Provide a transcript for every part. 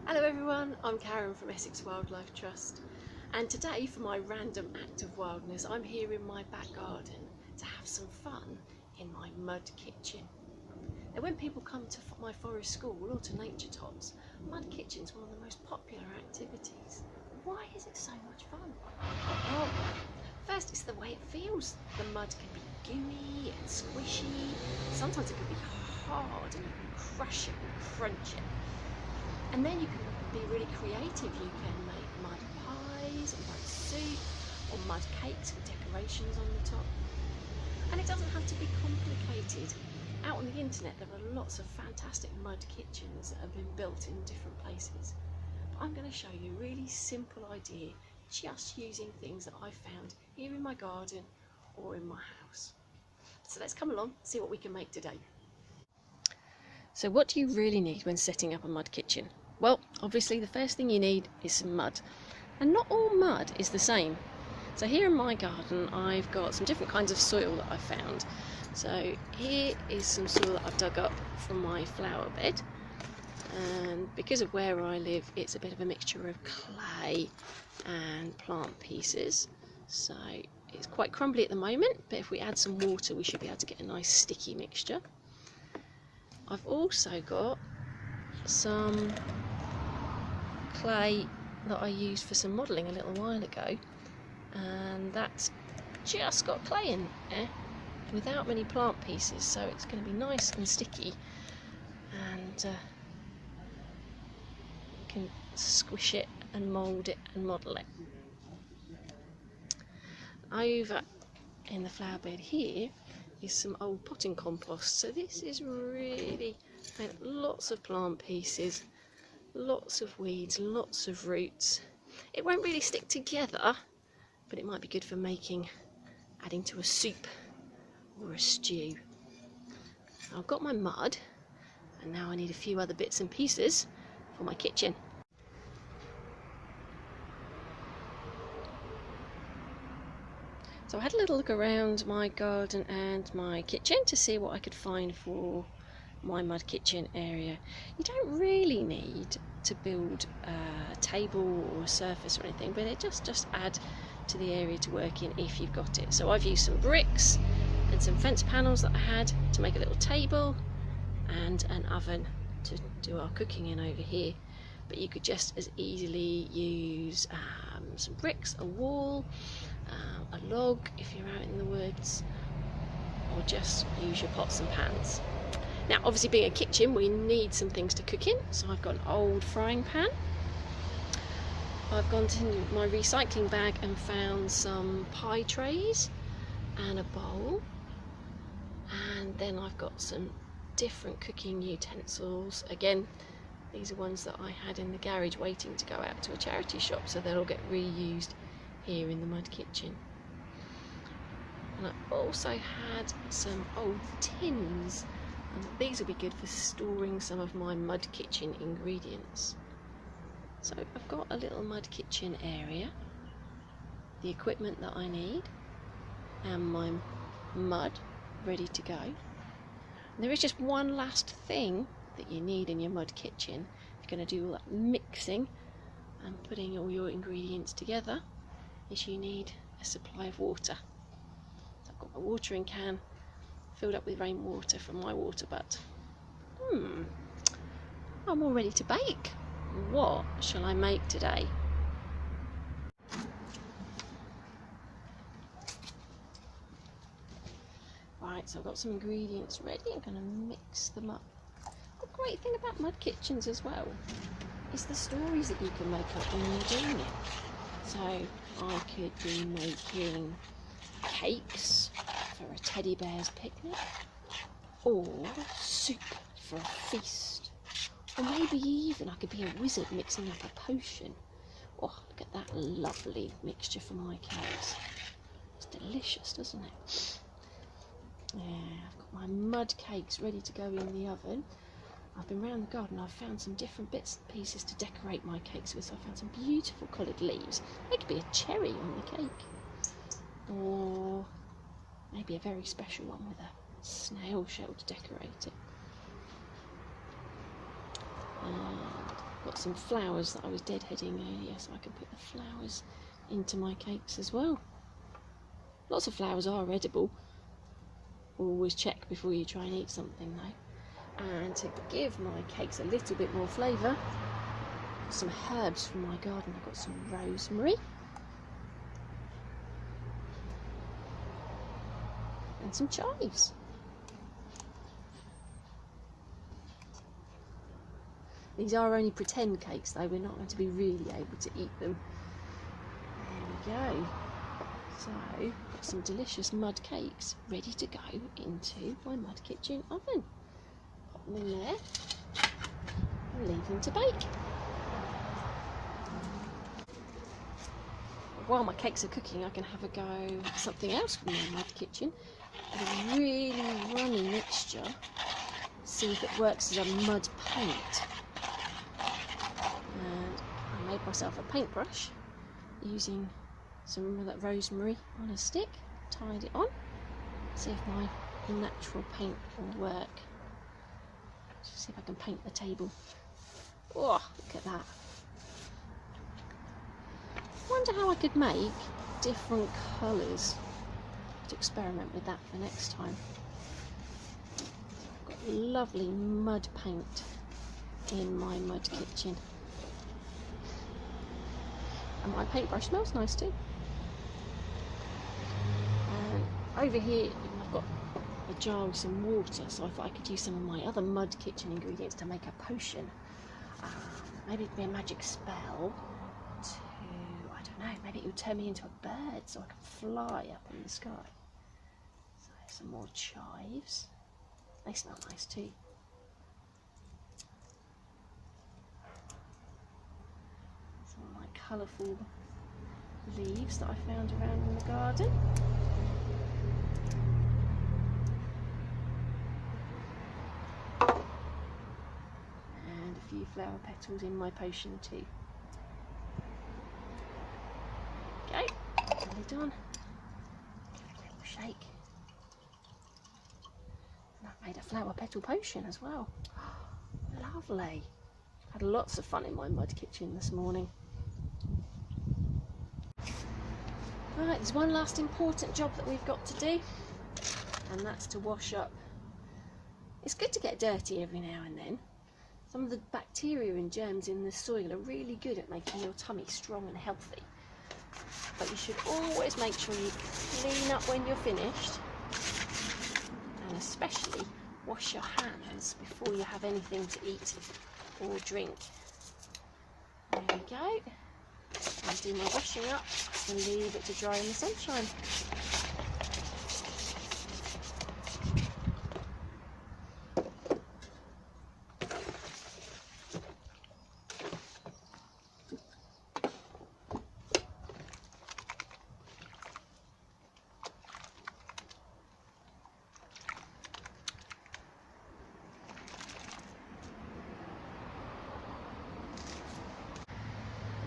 Hello everyone, I'm Karen from Essex Wildlife Trust, and today for my random act of wildness I'm here in my back garden to have some fun in my mud kitchen. Now when people come to my forest school or to nature tots, mud kitchen's one of the most popular activities. Why is it so much fun? Well, first it's the way it feels. The mud can be gooey and squishy, sometimes it can be hard and you can crush it and crunch it. And then you can be really creative. You can make mud pies or mud soup or mud cakes with decorations on the top. And it doesn't have to be complicated. Out on the internet there are lots of fantastic mud kitchens that have been built in different places. But I'm going to show you a really simple idea just using things that I found here in my garden or in my house. So let's come along and see what we can make today. So what do you really need when setting up a mud kitchen? Well, obviously the first thing you need is some mud. And not all mud is the same. So here in my garden I've got some different kinds of soil that I found. So here is some soil that I've dug up from my flower bed. And because of where I live, it's a bit of a mixture of clay and plant pieces. So it's quite crumbly at the moment, but if we add some water we should be able to get a nice sticky mixture. I've also got some clay that I used for some modelling a little while ago, and that's just got clay in there without many plant pieces, so it's going to be nice and sticky, and you can squish it and mould it and model it. Over in the flower bed here is some old potting compost. So this is really lots of plant pieces, lots of weeds, lots of roots. It won't really stick together, but it might be good for adding to a soup or a stew. I've got my mud, and now I need a few other bits and pieces for my kitchen. So I had a little look around my garden and my kitchen to see what I could find for my mud kitchen area. You don't really need to build a table or a surface or anything, but it just add to the area to work in if you've got it. So I've used some bricks and some fence panels that I had to make a little table, and an oven to do our cooking in over here. But you could just as easily use some bricks, a wall, a log if you're out in the woods, or just use your pots and pans. Now obviously being a kitchen we need some things to cook in, so I've got an old frying pan. I've gone to my recycling bag and found some pie trays and a bowl, and then I've got some different cooking utensils. Again, these are ones that I had in the garage waiting to go out to a charity shop, so they'll all get reused here in the mud kitchen. And I also had some old tins, and these will be good for storing some of my mud kitchen ingredients. So I've got a little mud kitchen area, the equipment that I need, and my mud ready to go. And there is just one last thing that you need in your mud kitchen if you're going to do all that mixing and putting all your ingredients together, is you need a supply of water. So I've got my watering can filled up with rainwater from my water butt. I'm all ready to bake. What shall I make today? Right, so I've got some ingredients ready. I'm going to mix them up. The great thing about mud kitchens as well is the stories that you can make up when you're doing it. So I could be making cakes for a teddy bear's picnic, or soup for a feast, or maybe even I could be a wizard mixing up a potion. Oh, look at that lovely mixture for my cakes. It's delicious, doesn't it? Yeah, I've got my mud cakes ready to go in the oven. I've been around the garden, I've found some different bits and pieces to decorate my cakes with. So I found some beautiful coloured leaves. They could be a cherry on the cake, or maybe a very special one with a snail shell to decorate it. And Got some flowers that I was deadheading earlier, so I can put the flowers into my cakes as well. Lots of flowers are edible. Always check before you try and eat something though. And to give my cakes a little bit more flavour, some herbs from my garden. I've got some rosemary and some chives. These are only pretend cakes though, we're not going to be really able to eat them. There we go. So, got some delicious mud cakes ready to go into my mud kitchen oven. Pop them in there and leave them to bake. While my cakes are cooking, I can have a go at something else from my mud kitchen. A really runny mixture. See if it works as a mud paint. And I made myself a paintbrush using some of that rosemary on a stick. Tied it on. See if my natural paint will work. Just see if I can paint the table. Oh, look at that. I wonder how I could make different colours. To experiment with that for next time. I've got lovely mud paint in my mud kitchen. And my paintbrush smells nice too. Over here I've got a jar with some water, so I thought I could use some of my other mud kitchen ingredients to make a potion. Maybe it'd be a magic spell to, I don't know, maybe it would turn me into a bird so I can fly up in the sky. So some more chives. They smell nice too. Some of my colourful leaves that I found around in the garden. And a few flower petals in my potion too. Okay, lid on. Give it a little shake. And I've made a flower petal potion as well. Lovely. Had lots of fun in my mud kitchen this morning. Right, there's one last important job that we've got to do, and that's to wash up. It's good to get dirty every now and then. Some of the bacteria and germs in the soil are really good at making your tummy strong and healthy. But you should always make sure you clean up when you're finished, and especially wash your hands before you have anything to eat or drink. There we go. I'll do my washing up and leave it to dry in the sunshine.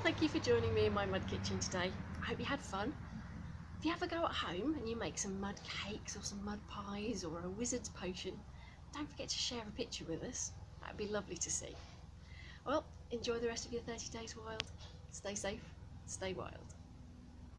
Thank you for joining me in my mud kitchen today. I hope you had fun. If you have a go at home and you make some mud cakes or some mud pies or a wizard's potion, don't forget to share a picture with us. That would be lovely to see. Well, enjoy the rest of your 30 days wild. Stay safe, stay wild.